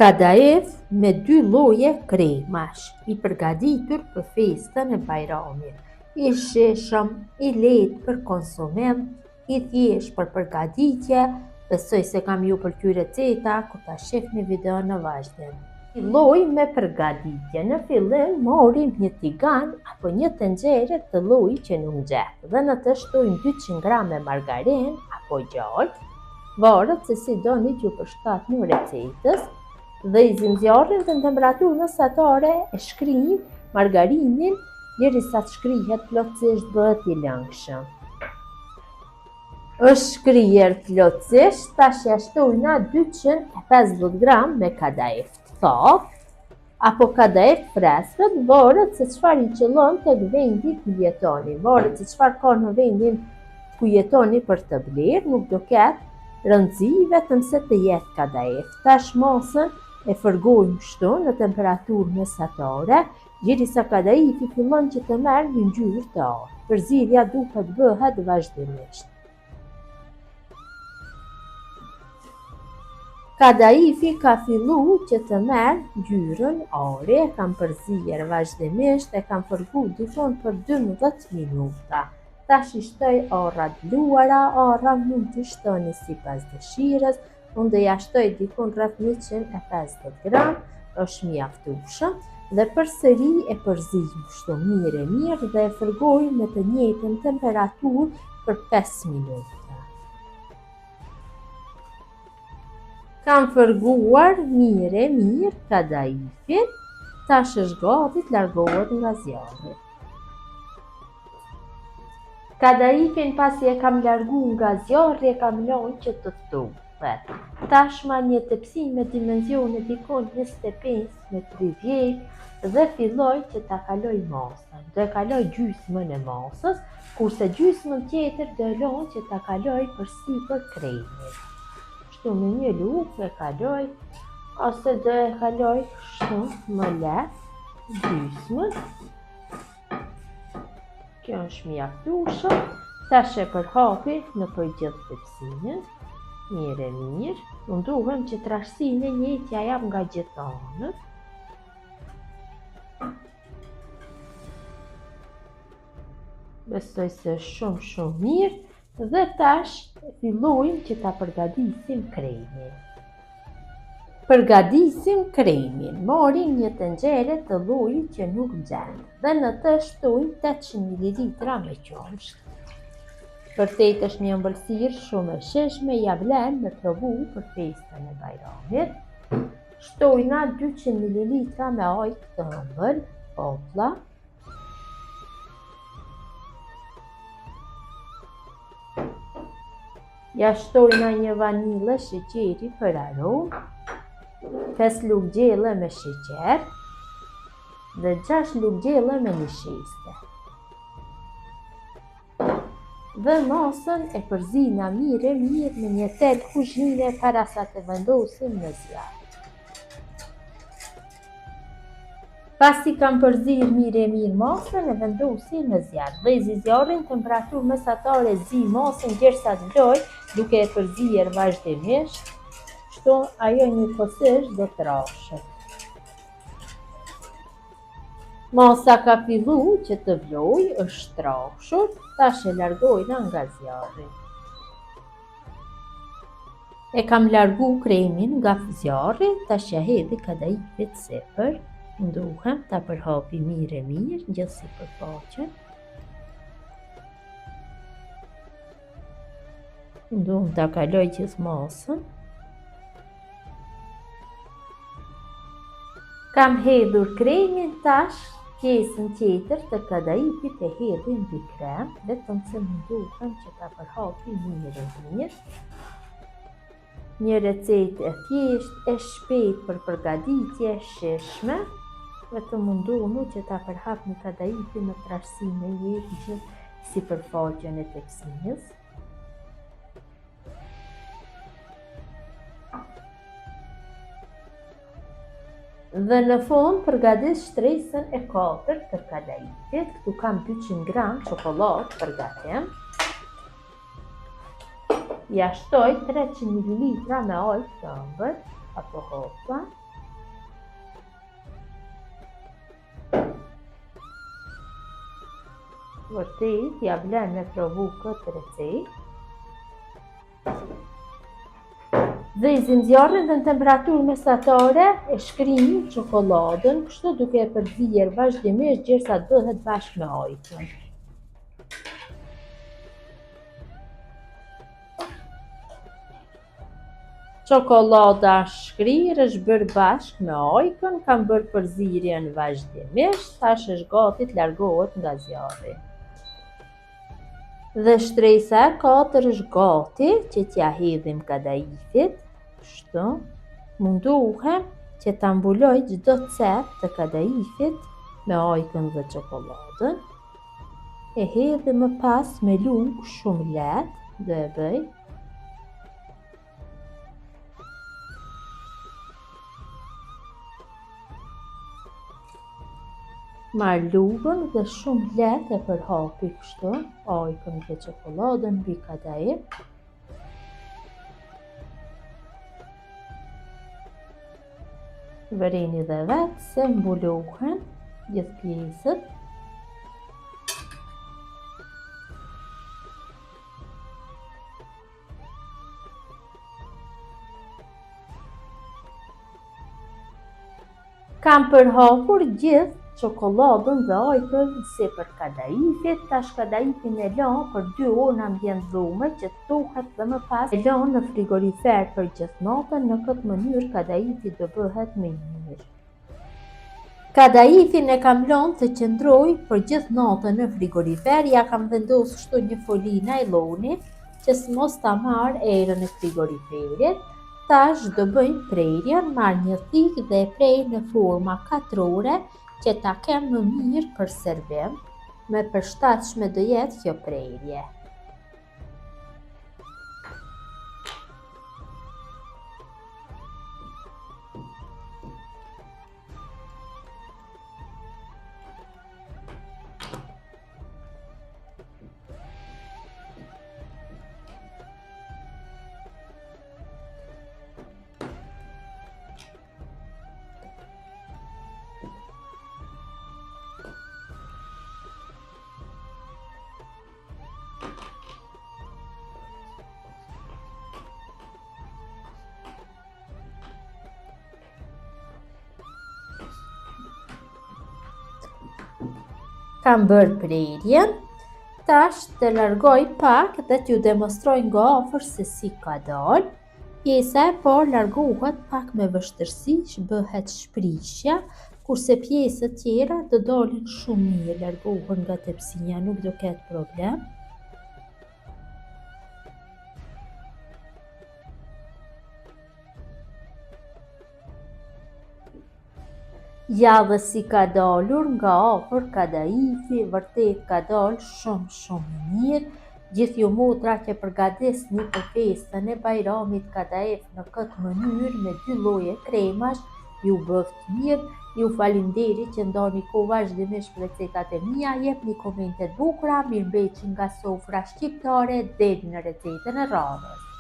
Kadayıf me 2 lloje kremash, i përgatitur për festën e Bajramit, i shishëm, i lehtë për konsumim, i thjeshtë për përgatitje. Besoj se kam ju pëlqyer receta kur ta shihni videon në vazhdim. Filloj me përgatitje. Në fillim morim një tigan apo një tenxhere të lloji që nuk nxeh dhe në të shtojmë 200 g margarinë apo gjallë, varet se si doni ju përshtat në recetës, dhe i zjarrin në temperaturë mesatare e shkrijmë margarinin derisa të shkrihet plotësisht, bëhet i lëngshëm. Është shkrier plotësisht, tash ja shtojna 250 g me kadayıf të thatë apo kadayıf freskët, varet se çfarë i qëllon tek vendi ku jetoni, varet se çfarë ka në vendin ku jetoni për të blerë, nuk do ketë rëndësi, vetëm se të jetë kadayıf. Tash mosën e fërgojmë kështu në temperaturë mesatare, derisa kadayıfi fillon që të merr një ngjyrë të artë. Përzierja duhet bëhet vazhdimisht. Kadayıfi ka fillu që të merr ngjyrën are, kam përzier vazhdimisht, e kam fërguar dikon për 12 minuta. Tash i shtoj arrat bluara, arra mund të shtoni sipas dëshirës. Unë do ja shtoj dikon rreth 150 g, është mjaftueshëm, dhe përsëri e përzij kështu mirë dhe e fërgoj me të njëjtën temperaturë për 5 minuta. Kam fërguar mirë kadayıfin, tash është gati të largohet nga zjarri. Kadayıfin pasi e kam larguar nga zjarri, e kam lënë që të ftohet. Tashma një tepsi me dimensione dikon 25 me 30 dhe filloj që ta kaloj masën. Do e kaloj gjysmën e masës, kurse gjysmën tjetër do e lëm që ta kaloj përsipër kremit. Kështu me një luftë e kaloj, ose do e kaloj kështu më lehtë gjysmën. Kjo është mjaftueshëm. Tash e përhapi në përgjithë tepsinën. Mirë, unë duhem që trashësinë e njëjtë ja jap nga gjithë anët. Besoj se është shumë mirë dhe tash fillojmë që ta përgatisim kremin. Përgatisim kremin, morim një tenxhere të llojit që nuk nxeh dhe në të shtojmë 800 ml me qumësht. Vërtet është një ëmbëlsirë shumë e shishme, ja vlen me provu për festën e Bajramit. Shtojna 200 ml me ujë të ëmbël, potlla. Ja shtojna një vanilë sheqeri për aromë, 5 lugë gjelle me sheqer dhe 6 lugë gjelle me nisheste. Dhe masën e përzina mirë me një tel kuzhine para sa të vendosim në zjarr. Pasi kam përzir mirë masën, e vendosim në zjarr. Vëzi zjarrin temperaturë mesatare, zi masën derisa të vloj, duke e përzier vazhdimisht, kështu ajo njëkohësisht do të trashet. Masa ka fillu që të vloj, është trashur, tash e largojna nga zjarri. E kam largu kremin nga zjarri, tash ja hedhi kadayıfit sipër. Duhem ta përhapi mirë gjithë sipërfaqen. Duhem ta kaloj gjithë masën. Kam hedhur kremin, tash pjesën tjetër të kadayıfit e hedhi mbi krem, vetëm se më duhem që ta përhapi mirë. Një recetë e thjeshtë, e shpejtë për përgatitje, shishme, vetëm më duhem që ta përhap një kadayıfi në trashësinë e gjithë sipërfaqen e tepsinës. Dhe në fund përgatis shtresën e 4 të kadayıfit. Këtu kam 200 g çokoladë për gatim. Ja shtoj 300 ml me ujë të ëmbël apo hopla. Vërtet, ja vlen me provu këtë recetë. Dhezim zjarrin në temperaturë mesatare e shkrim çokoladën, kështu duke e përzier vazhdimisht derisa të bëhet bashkë me ojkën. Çokolada shkrir është bërë bashkë me ojkën, kam bërë përzierjen vazhdimisht, tash është gati të largohet nga zjarri. Dhe shtresa e katër është gati që t'ja hedhim kadaifit, kështu. Munduhem që ta mbuloj çdo cep të kadaifit me ojkën dhe çokoladën. E hedhim më pas me lugë shumë lehtë, do e bëj. Marr lugën dhe shumë lehtë e përhapi kështu, ojkën dhe çokoladën mbi kadaif. Vërini dhe vetë se mbuluhen gjithë pjesët. Kam përhapur gjithë çokoladën dhe ojkën sipër kadaifit, tash kadaifin e lëm për 2 orë në ambient dhume që të thuhet dhe më pas e lëm në frigorifer për gjithë natën, në këtë mënyrë kadaifi do bëhet më i mirë. Kadaifin e kam lënë të qëndroj për gjithë natën në frigorifer, ja kam vendosur kështu një foli najloni që mos ta marr erën e frigoriferit. Tash do bëjmë prerjen, marr një thikë dhe e prej në forma katrore që ta kem më mirë për servim, me përshtatshme do jetë kjo prerje. Kam bërë prerjen, tash të largoj pak dhe t'ju demonstroj nga afër se si ka dalë. Pjesa e parë largohet pak me vështirësi, bëhet shprishja, kurse pjesët tjera do dalin shumë mirë, largohen nga tepsinja, nuk do ketë problem. Ja dhe si ka dalur nga afër kadaifi, vërtet ka dalë shumë mirë. Gjithë ju motra që përgatisni për festën e Bajramit kadaif në këtë mënyrë me 2 lloje kremash, ju bëft mirë. Ju faleminderit që ndani kohë vazhdimisht për recetat e mia, jepni komente të bukura, mirëmbëjtje nga sofra shqiptare deri në recetën e radhës.